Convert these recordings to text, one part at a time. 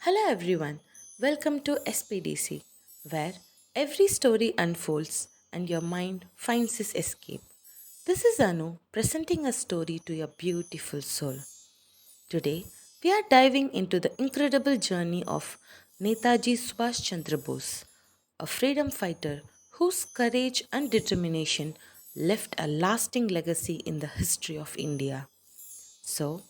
Hello everyone, welcome to SPDC, where every story unfolds and your mind finds its escape. This is Anu presenting a story to your beautiful soul. Today, we are diving into the incredible journey of Netaji Subhas Chandra Bose, a freedom fighter whose courage and determination left a lasting legacy in the history of India. So,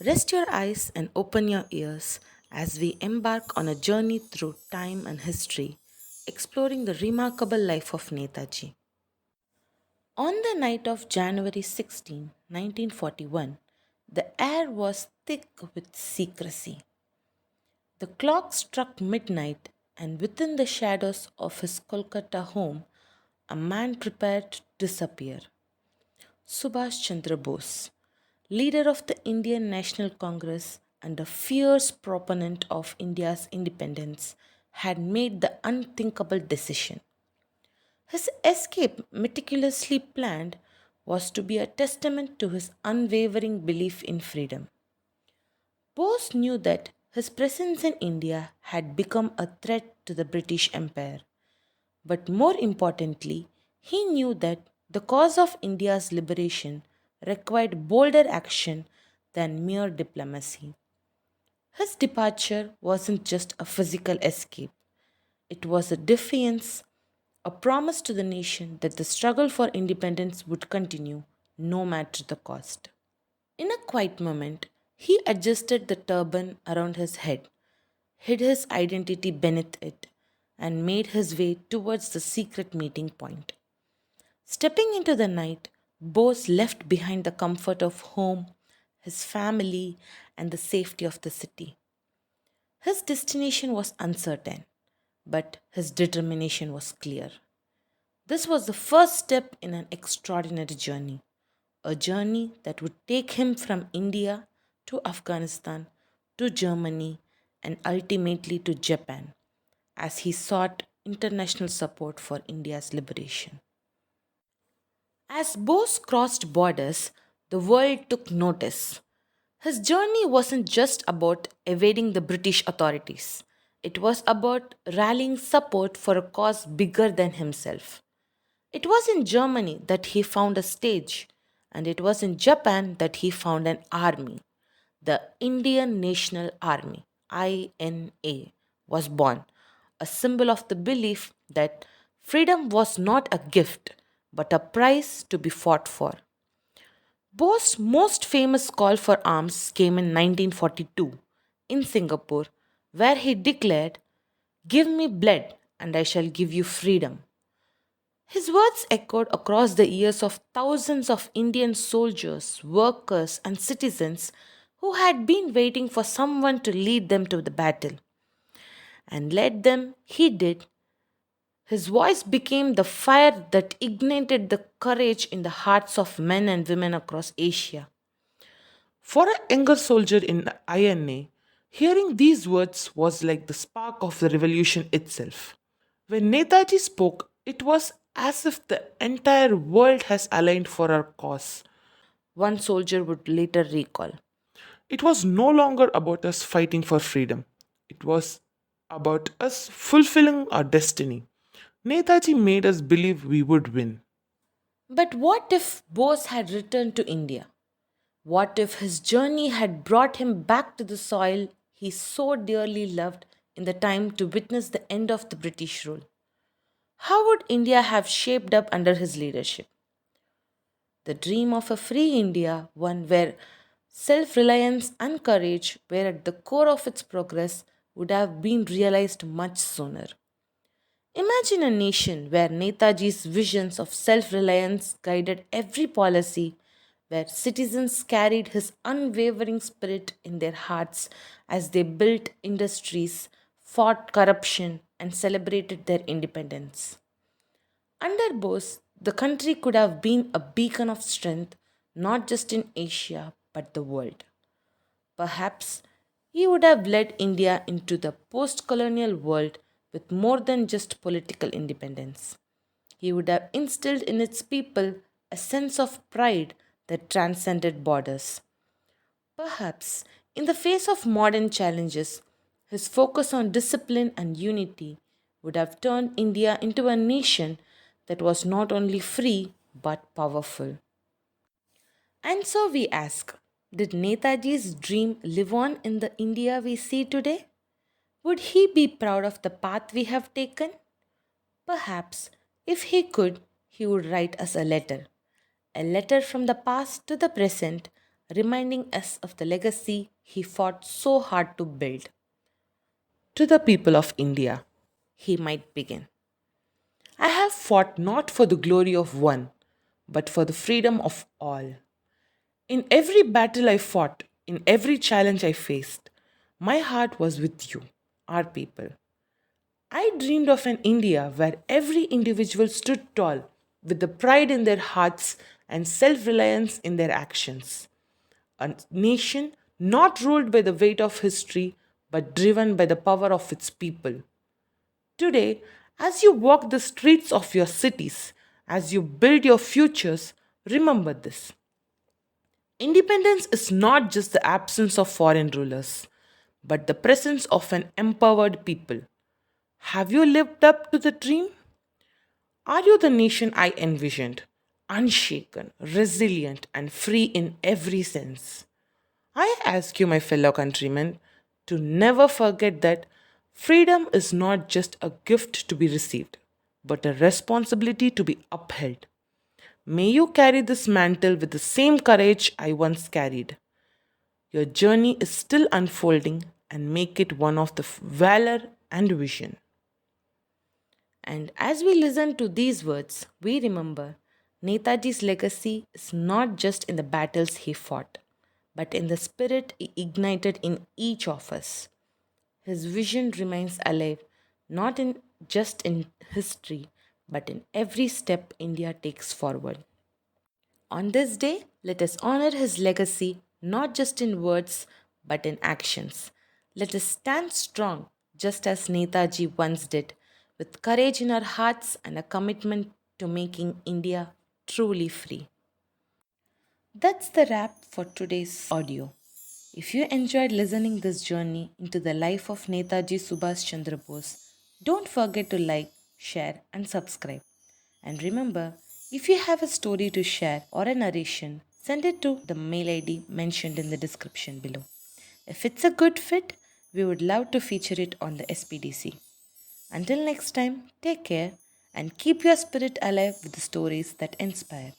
rest your eyes and open your ears as we embark on a journey through time and history, exploring the remarkable life of Netaji. On the night of January 16, 1941, the air was thick with secrecy. The clock struck midnight, and within the shadows of his Kolkata home, a man prepared to disappear. Subhash Chandra Bose, leader of the Indian National Congress and a fierce proponent of India's independence, had made the unthinkable decision. His escape, meticulously planned, was to be a testament to his unwavering belief in freedom. Bose knew that his presence in India had become a threat to the British Empire. But more importantly, he knew that the cause of India's liberation required bolder action than mere diplomacy. His departure wasn't just a physical escape, it was a defiance, a promise to the nation that the struggle for independence would continue no matter the cost. In a quiet moment, he adjusted the turban around his head, hid his identity beneath it, and made his way towards the secret meeting point. Stepping into the night, Bose left behind the comfort of home, his family, and the safety of the city. His destination was uncertain, but his determination was clear. This was the first step in an extraordinary journey, a journey that would take him from India to Afghanistan to Germany and ultimately to Japan as he sought international support for India's liberation. As Bose crossed borders, the world took notice. His journey wasn't just about evading the British authorities, it was about rallying support for a cause bigger than himself. It was in Germany that he found a stage, and it was in Japan that he found an army. The Indian National Army, INA, was born, a symbol of the belief that freedom was not a gift but a price to be fought for. Bose's most famous call for arms came in 1942 in Singapore, where he declared, "Give me blood, and I shall give you freedom." His words echoed across the ears of thousands of Indian soldiers, workers, and citizens who had been waiting for someone to lead them to the battle. And led them he did. His voice became the fire that ignited the courage in the hearts of men and women across Asia. For a younger soldier in INA, hearing these words was like the spark of the revolution itself. When Netaji spoke, it was as if the entire world has aligned for our cause. One soldier would later recall. It was no longer about us fighting for freedom, it was about us fulfilling our destiny. Netaji made us believe we would win. But what if Bose had returned to India? What if his journey had brought him back to the soil he so dearly loved in the time to witness the end of the British rule? How would India have shaped up under his leadership? The dream of a free India, one where self reliance and courage were at the core of its progress, would have been realized much sooner. Imagine a nation where Netaji's visions of self reliance guided every policy, where citizens carried his unwavering spirit in their hearts as they built industries, fought corruption, and celebrated their independence. Under Bose, the country could have been a beacon of strength not just in Asia but the world. Perhaps he would have led India into the post colonial world with more than just political independence. He would have instilled in its people a sense of pride that transcended borders. Perhaps, in the face of modern challenges, His focus on discipline and unity would have turned India into a nation that was not only free but powerful. And so we ask, did Netaji's dream live on in the India we see today? Would he be proud of the path we have taken? Perhaps, if he could, he would write us a letter from the past to the present, reminding us of the legacy he fought so hard to build. To the people of India, He might begin. I have fought not for the glory of one, but for the freedom of all. In every battle I fought, in every challenge I faced, my heart was with you, our people. I dreamed of an India where every individual stood tall with the pride in their hearts and self reliance in their actions. A nation not ruled by the weight of history but driven by the power of its people. Today, as you walk the streets of your cities, as you build your futures, remember this. Independence is not just the absence of foreign rulers, but the presence of an empowered people. Have you lived up to the dream? Are you the nation I envisioned? Unshaken, resilient, and free in every sense. I ask you, my fellow countrymen, to never forget that freedom is not just a gift to be received, but a responsibility to be upheld. May you carry this mantle with the same courage I once carried. Your journey is still unfolding and make it one of the valor and vision. And as we listen to these words, we remember Netaji's legacy is not just in the battles he fought, but in the spirit he ignited in each of us. His vision remains alive, not in just in history, but in every step India takes forward. On this day, let us honor his legacy not just in words but in actions. Let us stand strong, just as Netaji once did, with courage in our hearts and a commitment to making India truly free. That's the wrap for today's audio. If you enjoyed listening this journey into the life of Netaji Subhas Chandra Bose, don't forget to like, share and subscribe. And remember, if you have a story to share or a narration, send it to the mail ID mentioned in the description below. If it's a good fit, we would love to feature it on the SPDC. Until next time, take care and keep your spirit alive with the stories that inspire.